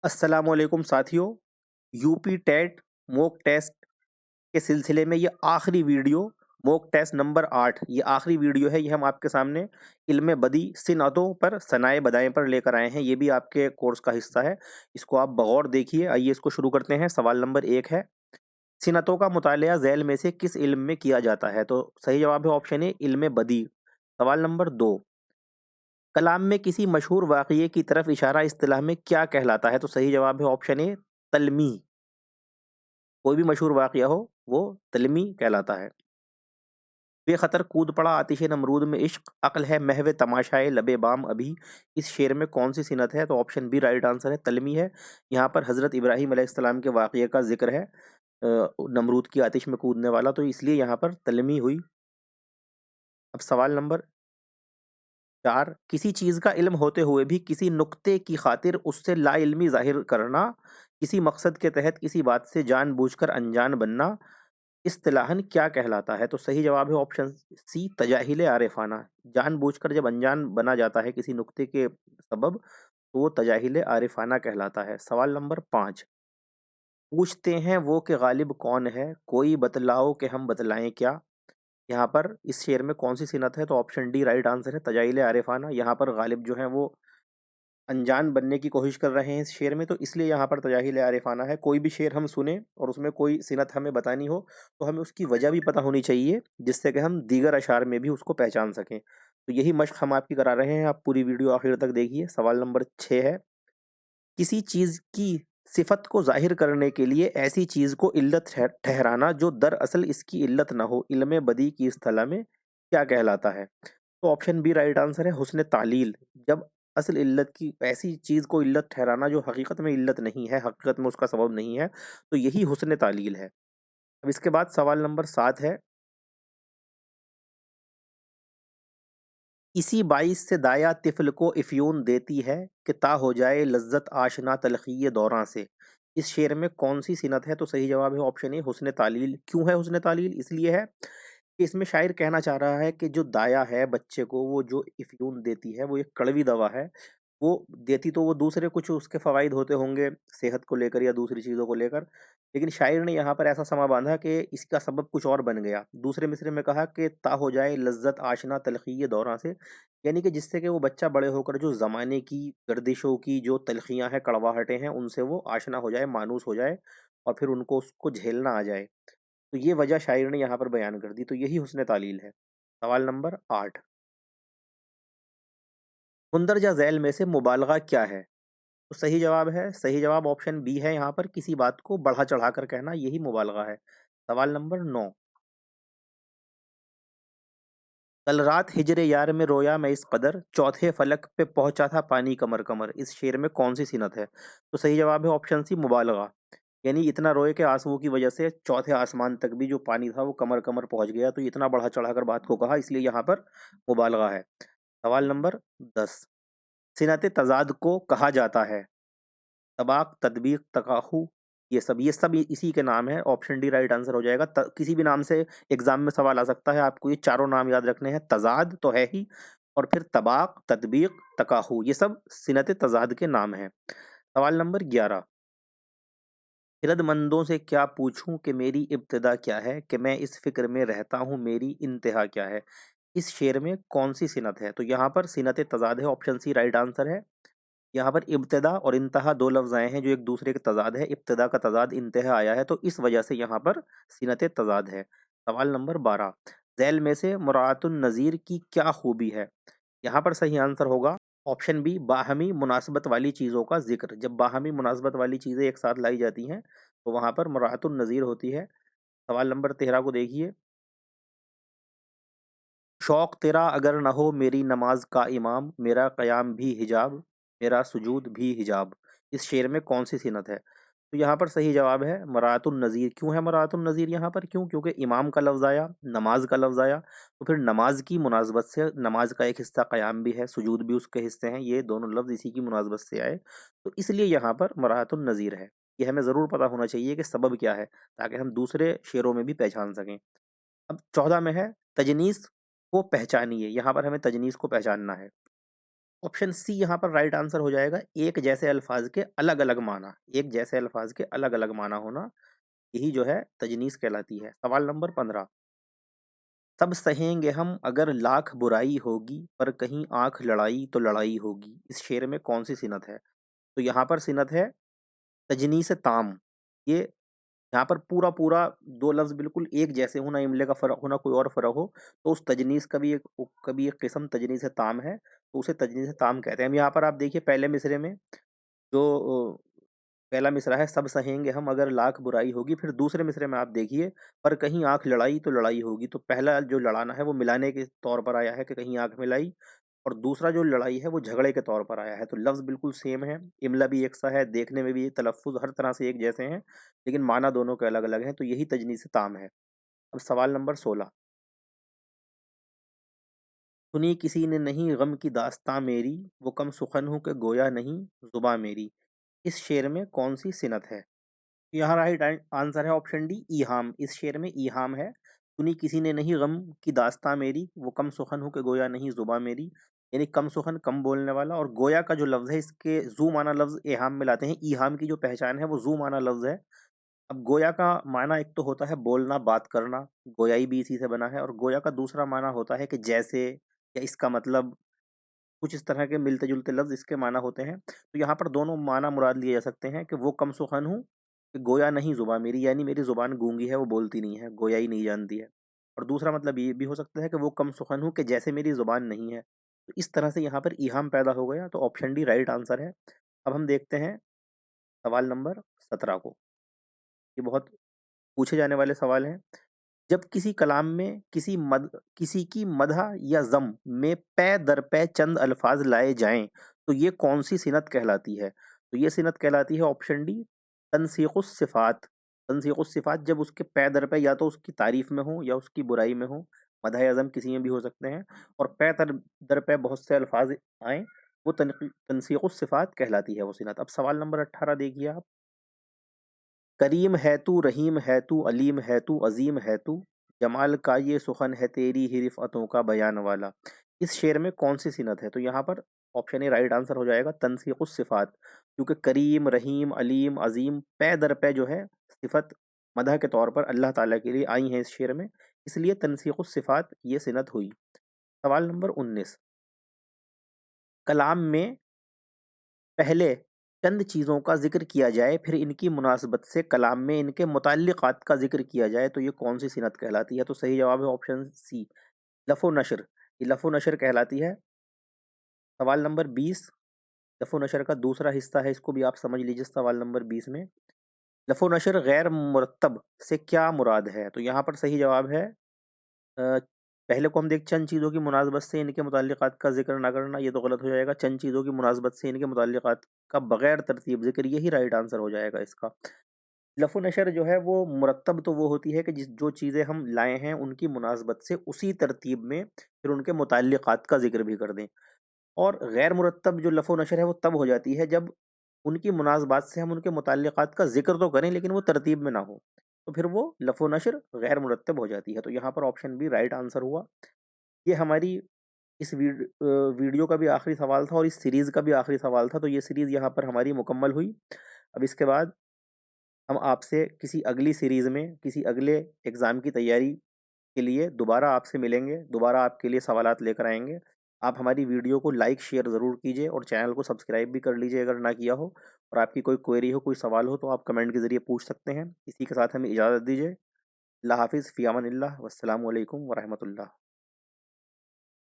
अस्सलामुअलैकुम साथियों। UP TET mock test के सिलसिले में ये आखिरी वीडियो, मॉक टेस्ट नंबर 8, ये आखिरी वीडियो है। ये हम आपके सामने इल्म बदी सिनातों पर सनाए बदाएं पर लेकर आए हैं। ये भी आपके कोर्स का हिस्सा है। इसको आप बगौर देखिए। आइए इसको शुरू करते हैं। सवाल नंबर 1 है, सिनतों का मुतालिया झैल में से किस इल्म में किया जाता है? तो सही जवाब है ऑप्शन ए, इल्म बदी। सवाल नंबर 2, कलाम में किसी मशहूर वाक़िए की तरफ इशारा इस्तिलाह में क्या कहलाता है? तो सही जवाब है ऑप्शन ए, तलमी। कोई भी मशहूर वाक़या हो, वो तलमी कहलाता है। बेख़तर कूद पड़ा आतिशे नमरूद में इश्क, अक्ल है महव तमाशाए लबे बाम अभी। इस शेर में कौन-सी सिनत है? तो ऑप्शन बी राइट आंसर है, तलमी है। यहाँ पर हज़रत इब्राहीम अलैहिस्सलाम के वाक़ये का ज़िक्र है, नमरूद की आतिश में कूदने वाला, तो इसलिए यहाँ पर तलमी हुई। अब सवाल नंबर 4, किसी चीज़ का इल्म होते हुए भी किसी नुक्ते की खातिर उससे लाइल्मी ज़ाहिर करना, किसी मकसद के तहत किसी बात से जानबूझकर अनजान बनना, इस्तिलाहन क्या कहलाता है? तो सही जवाब है ऑप्शन सी, तजाहिल आरिफाना। जानबूझकर जब अनजान बना जाता है किसी नुक्ते के सबब, तो वो तजाहिल आरिफाना कहलाता है। सवाल नंबर 5, पूछते हैं वो कि गालिब कौन है, कोई बतलाओ कि हम बतलाएं क्या। यहाँ पर इस शेर में कौन सी सिनत है? तो ऑप्शन डी राइट आंसर है, तजाइल आरिफाना। यहाँ पर गालिब जो है वो अनजान बनने की कोशिश कर रहे हैं इस शेर में, तो इसलिए यहाँ पर तजाहिल आरिफाना है। कोई भी शेर हम सुने और उसमें कोई सिनत हमें बतानी हो, तो हमें उसकी वजह भी पता होनी चाहिए, जिससे कि हम दीगर अशार में भी उसको पहचान सकें। तो यही मशक हम आपकी करा रहे हैं। आप पूरी वीडियो आखिर तक देखिए। सवाल नंबर 6 है, किसी चीज़ की सिफत को ज़ाहिर करने के लिए ऐसी चीज़ को इल्लत ठहराना जो दरअसल इसकी इल्लत ना हो, इल्म बदी की इस्तिलाह में क्या कहलाता है? तो ऑप्शन बी राइट आंसर है, हुस्न तालील। जब असल इल्लत की ऐसी चीज़ को इल्लत ठहराना जो हकीकत में इल्लत नहीं है, हकीकत में उसका सबब नहीं है, तो यही हुस्न तालील है। अब इसके बाद सवाल नंबर 7 है, इसी बाइस से दाया तिफ़्ल को इफ़्यून देती है कि ता हो जाए लज़्ज़त आशना तलख़ी दौरां से। इस शेर में कौन-सी सिनत है? तो सही जवाब है ऑप्शन ए, हुस्न तालील। क्यों है हुस्न तालील? इसलिए है कि इसमें शायर कहना चाह रहा है कि जो दाया है बच्चे को, वो जो इफ़्यून देती है, वो एक कड़वी दवा है। वो देती तो वो दूसरे कुछ उसके फ़वाइद होते होंगे, सेहत को लेकर या दूसरी चीज़ों को लेकर, लेकिन शायर ने यहाँ पर ऐसा समा बाँधा कि इसका सबब कुछ और बन गया। दूसरे मिसरे में कहा कि ता हो जाए लज़्ज़त आशना तलख़ी दौरां से, यानी कि जिससे कि वो बच्चा बड़े होकर जो ज़माने की गर्दिशों की जो तलख़ियाँ हैं, कड़वाहटें हैं, उनसे वो आशना हो जाए, मानूस हो जाए, और फिर उनको उसको झेलना आ जाए। तो ये वजह शायर ने यहाँ पर बयान कर दी, तो यही हुस्न तालील है। सवाल नंबर 8, मुंदरजा ज़ैल में से मुबालगा क्या है? तो सही जवाब है, सही जवाब ऑप्शन बी है, यहाँ पर किसी बात को बढ़ा-चढ़ा कर कहना, यही मुबालगा है। सवाल नंबर 9, कल रात हिज्र यार में रोया मैं इस कदर, चौथे फलक पे पहुँचा था पानी कमर-कमर। इस शेर में कौन-सी सिनत है? तो सही जवाब है ऑप्शन सी, मुबालगा। यानी इतना रोए कि आँसुओं की वजह से चौथे आसमान तक भी जो पानी था वो कमर-कमर पहुँच गया, तो इतना बढ़ा-चढ़ा कर बात को कहा, इसलिए यहाँ पर मुबालगा है। सवाल नंबर 10, सिनत तज़ाद को कहा जाता है? तबाक, तदबीक, तकाहू, ये सब इसी के नाम है। ऑप्शन डी राइट आंसर हो जाएगा। किसी भी नाम से एग्जाम में सवाल आ सकता है, आपको ये चारों नाम याद रखने हैं। तजाद तो है ही, और फिर तबाक, तदबीक, तकाहू, ये सब सिनत तजाद के नाम हैं। सवाल नंबर 11, खिरदमंदों से क्या पूछूं कि मेरी इब्तिदा क्या है, कि मैं इस फिक्र में रहता हूँ मेरी इंतहा क्या है। इस शेर में कौन सी सिनत है? तो यहाँ पर सिनत तजाद है, ऑप्शन सी राइट आंसर है। यहाँ पर इब्तिदा और इंतहा 2 लफ्ज़ आए हैं जो एक दूसरे के तज़ाद है। इब्तिदा का तज़ाद इंतहा आया है, तो इस वजह से यहाँ पर सिनत तज़ाद है। सवाल नंबर 12, ज़ैल में से मुराअतुन नज़ीर की क्या खूबी है? यहाँ पर सही आंसर होगा ऑप्शन बी, बाहमी मुनासबत वाली चीज़ों का ज़िक्र। जब बाहमी मुनासबत वाली चीज़ें एक साथ लाई जाती हैं, तो वहाँ पर मुराअतुन नज़ीर होती है। सवाल नंबर 13 को देखिए, शौक़ तेरा अगर न हो मेरी नमाज़ का इमाम, मेरा क़याम भी हिजाब, मेरा सुजूद भी हिजाब। इस शेर में कौन-सी सिनत है? तो यहाँ पर सही जवाब है मराअतुन नज़ीर। क्यों है मराअतुन नज़ीर यहाँ पर? क्यों? क्योंकि इमाम का लफ्ज़ आया, नमाज का लफ्ज़ आया, तो फिर नमाज की मुनासबत से नमाज का एक हिस्सा क़याम भी है, सुजूद भी उसके हिस्से हैं, ये दोनों लफ्ज़ इसी की मुनासबत से आए, तो इसलिए यहाँ पर मराअतुन नज़ीर है। ये हमें ज़रूर पता होना चाहिए कि सबब क्या है, ताकि हम दूसरे शेरों में भी पहचान सकें। अब 14 में है, तजनीस को पहचानिए। यहाँ पर हमें तजनीस को पहचानना है। ऑप्शन सी यहाँ पर राइट आंसर हो जाएगा, एक जैसे अल्फाज के अलग अलग माना, एक जैसे अल्फाज के अलग अलग माना होना, यही जो है तजनीस कहलाती है। सवाल नंबर 15, सब सहेंगे हम अगर लाख बुराई होगी, पर कहीं आंख लड़ाई तो लड़ाई होगी, इस शेर में कौन सी सिनत है? तो यहाँ पर सिनत है तजनीस ताम। ये यहाँ पर पूरा पूरा दो लफ्ज़ बिल्कुल एक जैसे हो, ना इमले का फ़र्क हो ना कोई और फ़र्क हो, तो उस तजनीस का भी एक किस्म तजनीस ताम है, तो उसे तजनीस ताम कहते हैं। अब यहाँ पर आप देखिए पहले मिसरे में जो पहला मिसरा है, सब सहेंगे हम अगर लाख बुराई होगी, फिर दूसरे मिसरे में आप देखिए, पर कहीं आंख लड़ाई तो लड़ाई होगी। तो पहला जो लड़ाना है वो मिलाने के तौर पर आया है कि कहीं आंख मिलाई, और दूसरा जो लड़ाई है वो झगड़े के तौर पर आया है। तो लफ्ज़ बिल्कुल सेम है, इमला भी एक सा है, देखने में भी तलफ़ुज़ हर तरह से एक जैसे हैं, लेकिन माना दोनों के अलग अलग हैं, तो यही तजनीस ताम है। अब सवाल नंबर 16, सुनी किसी ने नहीं गम की दास्तां मेरी, वो कम सुखन हूँ कि गोया नहीं जुबां मेरी, इस शेर में कौन सी सिनत है? यहाँ राइट आंसर है ऑप्शन डी, ईहाम। इस शेर में ईहाम है। सुनी किसी ने नहीं गम की दास्तां मेरी, वो कम सुखन हूँ कि गोया नहीं जुबां मेरी, यानी कम सुखन कम बोलने वाला, और गोया का जो लफ्ज़ है इसके जू माना लफ्ज़ ईहाम में लाते हैं। ईहाम की जो पहचान है वो जू माना लफ्ज़ है। अब गोया का माना एक तो होता है बोलना, बात करना, गोयाई भी इसी से बना है, और गोया का दूसरा माना होता है कि जैसे, या इसका मतलब, कुछ इस तरह के मिलते-जुलते लफ्ज़ इसके माना होते हैं। तो यहाँ पर दोनों माना मुराद लिए जा सकते हैं कि वो कम सुखन हूँ कि गोया नहीं ज़ुबान मेरी, यानी मेरी ज़ुबान गूंगी है, वो बोलती नहीं है, गोया ही नहीं जानती है। और दूसरा मतलब ये भी हो सकता है कि वो कम सुखन हूँ कि जैसे मेरी ज़ुबान नहीं है। तो इस तरह से यहाँ पर ईहाम पैदा हो गया, तो ऑप्शन डी राइट आंसर है। अब हम देखते हैं सवाल नंबर 17 को। ये बहुत पूछे जाने वाले सवाल हैं। जब किसी कलाम में किसी की मदह या ज़म में पै दर पै चंद अल्फाज लाए जाएं, तो ये कौन सी सिनत कहलाती है? तो ये सिनत कहलाती है ऑप्शन डी तनसीकुस सिफ़ात। तनसीकुस सिफ़ात जब उसके पै दर पै या तो उसकी तारीफ में हो या उसकी बुराई में हो, मदह या ज़म किसी में भी हो सकते हैं, और पै दर पै बहुत से अल्फाज आए, वो तनसीकुस सिफ़ात कहलाती है वो सिनत। अब सवाल नंबर 18 देखिए आप, करीम है तू रहीम है तू अलीम है तू अजीम है तू, जमाल का ये सुखन है तेरी ही रिफ़अतों का बयान वाला, इस शेर में कौन सी सिनत है? तो यहाँ पर ऑप्शन ए राइट आंसर हो जाएगा तनसीकुस सिफ़ात, क्योंकि करीम रहीम अलीम अजीम पै दर पै जो है सिफत मदह के तौर पर अल्लाह ताला के लिए आई हैं इस शेर में, इसलिए तनसीकुस सिफ़ात ये सिनत हुई। सवाल नंबर 19, कलाम में पहले चंद चीज़ों का ज़िक्र किया जाए, फिर इनकी मुनासबत से कलाम में इनके मुताल्लिक़ात का ज़िक्र किया जाए, तो ये कौन सी सिनत कहलाती है? तो सही जवाब है ऑप्शन सी, लफ़ो नशर। ये लफ़ो नशर कहलाती है। सवाल नंबर 20, लफ़ो नशर का दूसरा हिस्सा है, इसको भी आप समझ लीजिए। सवाल नंबर 20 में लफ़ो नशर गैर मुरत्तब से क्या मुराद है? तो यहाँ पर सही जवाब है अ, पहले को हम देख चंद चीज़ों की मुनासबत से इनके मुताल्लिक़ात का ज़िक्र ना करना, ये तो गलत हो जाएगा। चंद चीज़ों की मुनासबत से इनके मुताल्लिक़ात का बगैर तरतीब ज़िक्र, यही राइट आंसर हो जाएगा इसका। लफ़ो नशर जो है वो मुरत्तब तो वो होती है कि जो चीज़ें हम लाए हैं उनकी मुनासबत से उसी तरतीब में फिर उनके मुताल्लिक़ात का ज़िक्र भी कर दें। और गैर मुरत्तब जो लफ़ो नशर है वो तब हो जाती है जब उनकी मुनासबात से हम उनके मुताल्लिक़ात का ज़िक्र तो करें लेकिन वो तरतीब में ना हो, तो फिर वो लफ़ो नशर गैर मुरत्तब हो जाती है। तो यहाँ पर ऑप्शन बी राइट आंसर हुआ। ये हमारी इस वीडियो का भी आखिरी सवाल था और इस सीरीज़ का भी आखिरी सवाल था, तो ये सीरीज़ यहाँ पर हमारी मुकम्मल हुई। अब इसके बाद हम आपसे किसी अगली सीरीज़ में किसी अगले एग्ज़ाम की तैयारी के लिए दोबारा आपसे मिलेंगे, दोबारा आपके लिए सवालात लेकर आएँगे। आप हमारी वीडियो को लाइक शेयर ज़रूर कीजिए और चैनल को सब्सक्राइब भी कर लीजिए अगर ना किया हो, और आपकी कोई क्वेरी हो, कोई सवाल हो तो आप कमेंट के ज़रिए पूछ सकते हैं। इसी के साथ हमें इजाज़त दीजिए। अल्लाह हाफ़िज़, फ़ी अमानिल्लाह, वस्सलामु अलैकुम व रहमतुल्लाह।